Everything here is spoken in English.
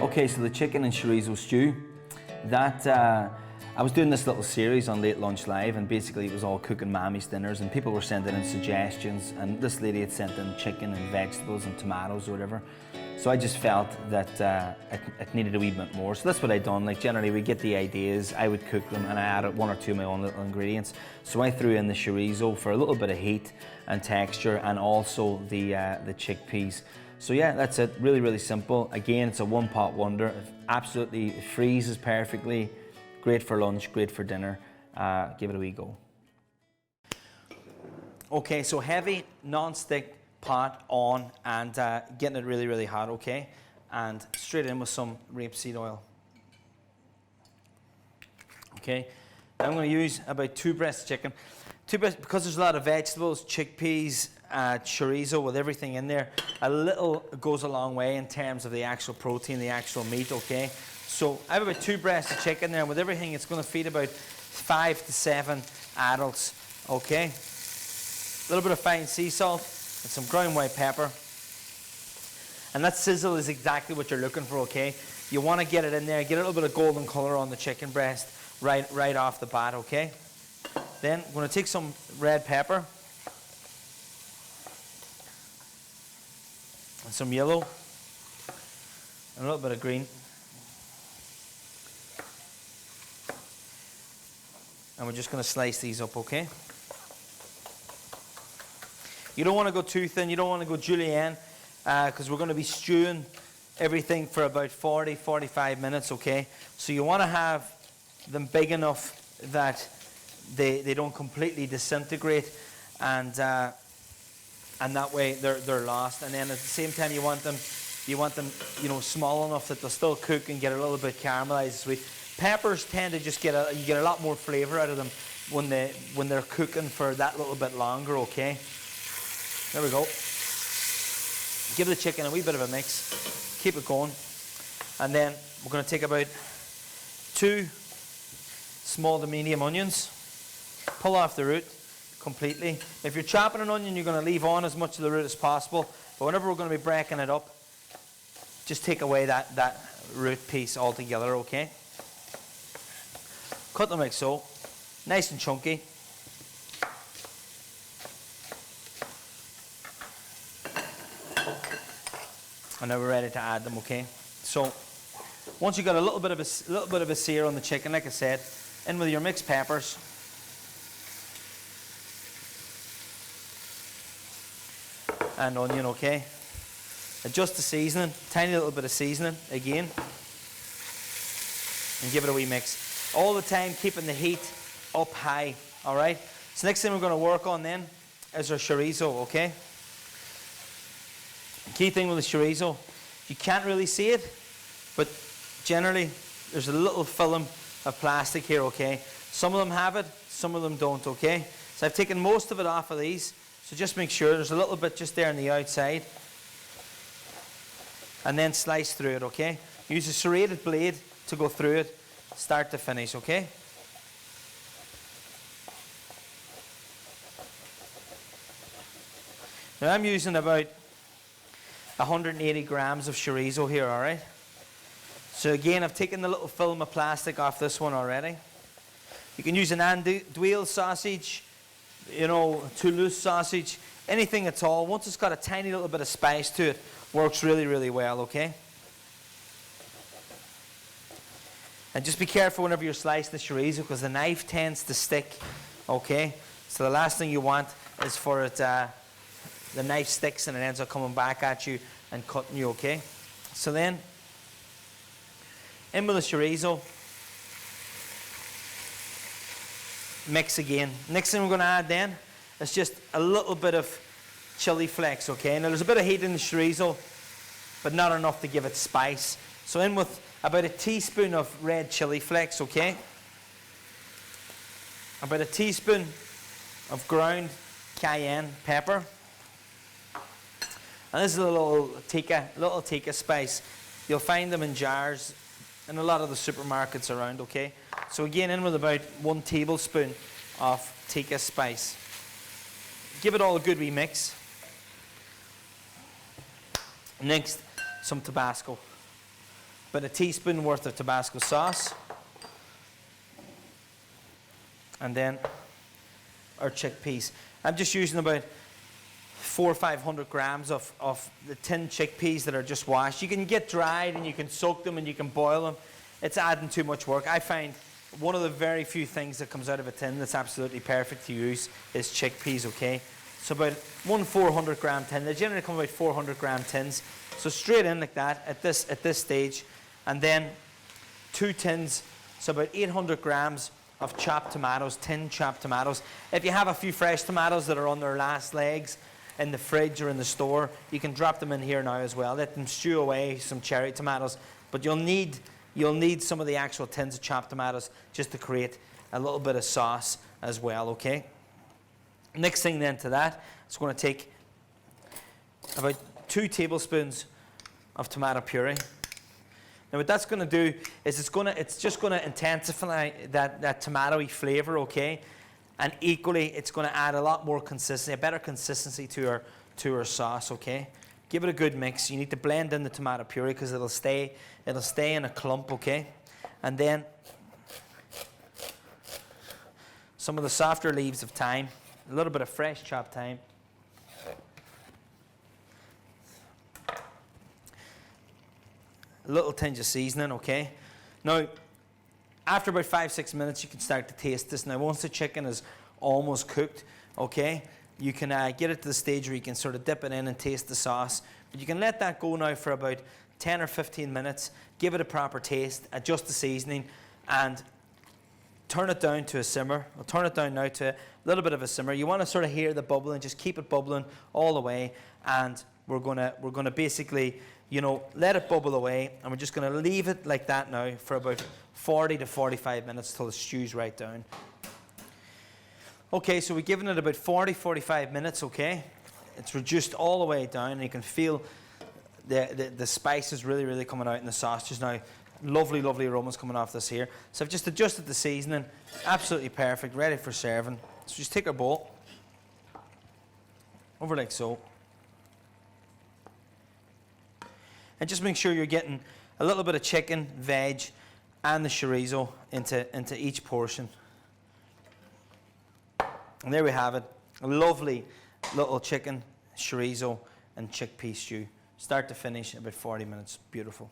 Okay, so the chicken and chorizo stew, that I was doing this little series on Late Lunch Live, and basically it was all cooking mommy's dinners, and people were sending in suggestions, and this lady had sent in chicken and vegetables and tomatoes or whatever. So I just felt that it needed a wee bit more. So that's what I done. Like, generally we get the ideas, I would cook them, and I added one or two of my own little ingredients. So I threw in the chorizo for a little bit of heat and texture, and also the chickpeas. So yeah, that's it. Really, really simple. Again, it's a one-pot wonder. It absolutely freezes perfectly. Great for lunch, great for dinner. Give it a wee go. Okay, so heavy non-stick pot on, and getting it really, really hot, okay? And straight in with some rapeseed oil. Okay, now I'm going to use about 2 breasts of chicken. 2 breasts, because there's a lot of vegetables, chickpeas, chorizo, with everything in there. A little goes a long way in terms of the actual protein, the actual meat, okay? So I have about 2 breasts of chicken there, and with everything it's going to feed about 5 to 7 adults, okay? A little bit of fine sea salt and some ground white pepper. And that sizzle is exactly what you're looking for, okay? You want to get it in there, get a little bit of golden color on the chicken breast right off the bat, okay? Then I'm going to take some red pepper and some yellow and a little bit of green. And we're just going to slice these up, okay? You don't want to go too thin, you don't want to go julienne, because we're going to be stewing everything for about 40-45 minutes, okay? So you want to have them big enough that they don't completely disintegrate, and that way they're lost. And then at the same time you want them, you know, small enough that they'll still cook and get a little bit caramelized sweet. Peppers tend to just you get a lot more flavor out of them when they're cooking for that little bit longer, okay? There we go. Give the chicken a wee bit of a mix. Keep it going. And then we're going to take about 2 small to medium onions. Pull off the root completely. If you're chopping an onion, you're going to leave on as much of the root as possible. But whenever we're going to be breaking it up, just take away that root piece altogether, okay? Cut them like so. Nice and chunky. And now we're ready to add them, okay? So once you've got a little bit of a sear on the chicken, like I said, in with your mixed peppers. And onion, okay? Adjust the seasoning, tiny little bit of seasoning again. And give it a wee mix. All the time keeping the heat up high, all right? So next thing we're going to work on then is our chorizo, okay? The key thing with the chorizo, you can't really see it, but generally there's a little film of plastic here, okay? Some of them have it, some of them don't, okay? So I've taken most of it off of these, so just make sure there's a little bit just there on the outside, and then slice through it, okay? Use a serrated blade to go through it, start to finish, okay? Now I'm using about 180 grams of chorizo here, all right? So again, I've taken the little film of plastic off this one already. You can use an andouille sausage, you know, Toulouse sausage, anything at all. Once it's got a tiny little bit of spice to it, works really, really well, okay? And just be careful whenever you're slicing the chorizo, because the knife tends to stick, okay? So the last thing you want is for it, the knife sticks and it ends up coming back at you and cutting you, okay? So then, in with the chorizo. Mix again. Next thing we're going to add then is just a little bit of chili flakes, okay? Now there's a bit of heat in the chorizo, but not enough to give it spice. So in with about a teaspoon of red chili flakes, okay? About a teaspoon of ground cayenne pepper. And this is a little tikka spice. You'll find them in jars in a lot of the supermarkets around, okay? So again, in with about 1 tablespoon of tikka spice. Give it all a good wee mix. Next, some Tabasco. about a teaspoon worth of Tabasco sauce. And then our chickpeas. I'm just using about 400 or 500 grams of the tinned chickpeas that are just washed. You can get dried and you can soak them and you can boil them. It's adding too much work. I find one of the very few things that comes out of a tin that's absolutely perfect to use is chickpeas, okay? So about 400 gram tin. They generally come about 400 gram tins. So straight in like that at this stage. And then 2 tins, so about 800 grams of chopped tomatoes, tinned chopped tomatoes. If you have a few fresh tomatoes that are on their last legs in the fridge or in the store, you can drop them in here now as well. Let them stew away some cherry tomatoes. But you'll need some of the actual tins of chopped tomatoes just to create a little bit of sauce as well, okay? Next thing then to that, it's going to take about 2 tablespoons of tomato puree. Now what that's going to do is it's just going to intensify that tomatoey flavour, okay? And equally, it's going to add a lot more consistency, a better consistency to our sauce, okay? Give it a good mix. You need to blend in the tomato puree because it'll stay in a clump, okay? And then some of the softer leaves of thyme, a little bit of fresh chopped thyme. A little tinge of seasoning, okay? Now, after about 5-6 minutes, you can start to taste this. Now, once the chicken is almost cooked, okay, you can get it to the stage where you can sort of dip it in and taste the sauce. But you can let that go now for about 10 or 15 minutes, give it a proper taste, adjust the seasoning, and turn it down to a simmer. I'll turn it down now to a little bit of a simmer. You want to sort of hear the bubbling, just keep it bubbling all the way, and we're gonna basically, you know, let it bubble away, and we're just gonna leave it like that now for about 40 to 45 minutes till it stews right down. Okay, so we've given it about 40-45 minutes, okay? It's reduced all the way down, and you can feel the spices really coming out in the sauce just now. Lovely aromas coming off this here. So I've just adjusted the seasoning, absolutely perfect, ready for serving. So just take our bowl, over like so. And just make sure you're getting a little bit of chicken, veg, and the chorizo into each portion. And there we have it. A lovely little chicken, chorizo, and chickpea stew. Start to finish, about 40 minutes. Beautiful.